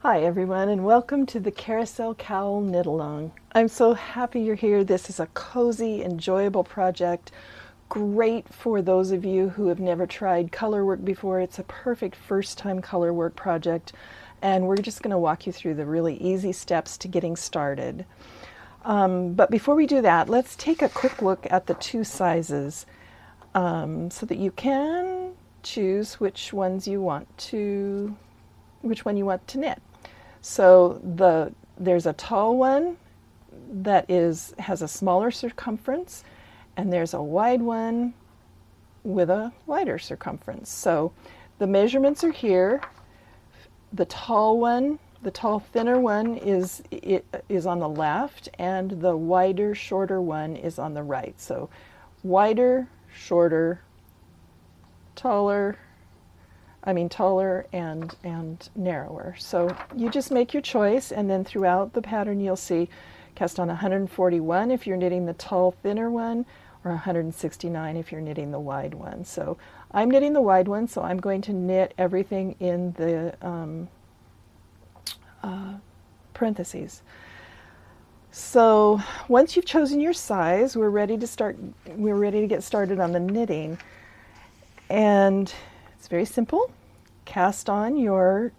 Hi everyone, and welcome to the Carousel Cowl Knit-Along. I'm so happy you're here. This is a cozy, enjoyable project. Great for those of you who have never tried color work before. It's a perfect first-time color work project, and we're just going to walk you through the really easy steps to getting started. But before we do that, let's take a quick look at the two sizes so that you can choose which one you want to knit. So there's a tall one that has a smaller circumference, and there's a wide one with a wider circumference. So the measurements are here. The tall one, the tall, thinner one is on the left, and the wider, shorter one is on the right. So wider, shorter, taller and narrower. So you just make your choice, and then throughout the pattern you'll see cast on 141 if you're knitting the tall, thinner one, or 169 if you're knitting the wide one. So I'm knitting the wide one, so I'm going to knit everything in the parentheses. So once you've chosen your size, we're ready to get started on the knitting. And it's very simple. Cast on your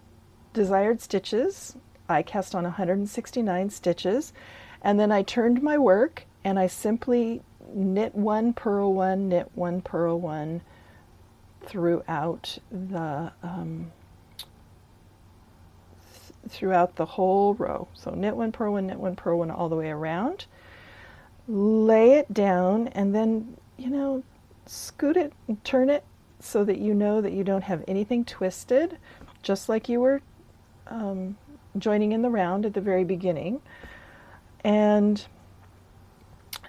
desired stitches. I cast on 169 stitches, and then I turned my work and I simply knit one, purl one, knit one, purl one throughout the whole row. So knit one, purl one, knit one, purl one all the way around. Lay it down, and then scoot it and turn it so that you know that you don't have anything twisted, just like you were joining in the round at the very beginning. And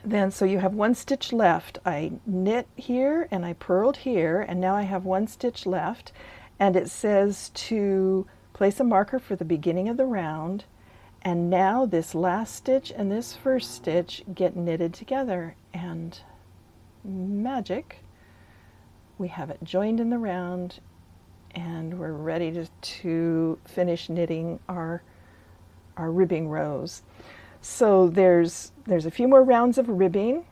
then so you have one stitch left. I knit here and I purled here, and now I have one stitch left, and it says to place a marker for the beginning of the round, and now this last stitch and this first stitch get knitted together, and magic, we have it joined in the round, and we're ready to finish knitting our ribbing rows. So there's a few more rounds of ribbing,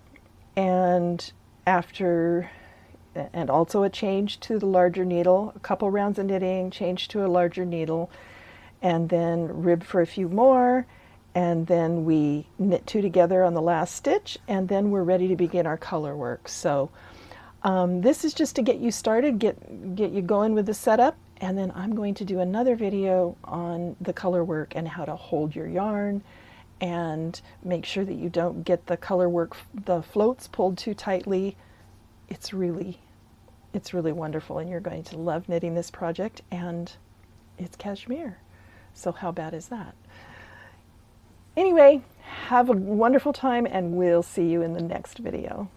and also a change to the larger needle, a couple rounds of knitting, change to a larger needle, and then rib for a few more, and then we knit two together on the last stitch, and then we're ready to begin our color work. So this is just to get you started, get you going with the setup, and then I'm going to do another video on the color work and how to hold your yarn and make sure that you don't get the color work, the floats pulled too tightly. It's really wonderful, and you're going to love knitting this project, and it's cashmere. So how bad is that? Anyway, have a wonderful time, and we'll see you in the next video.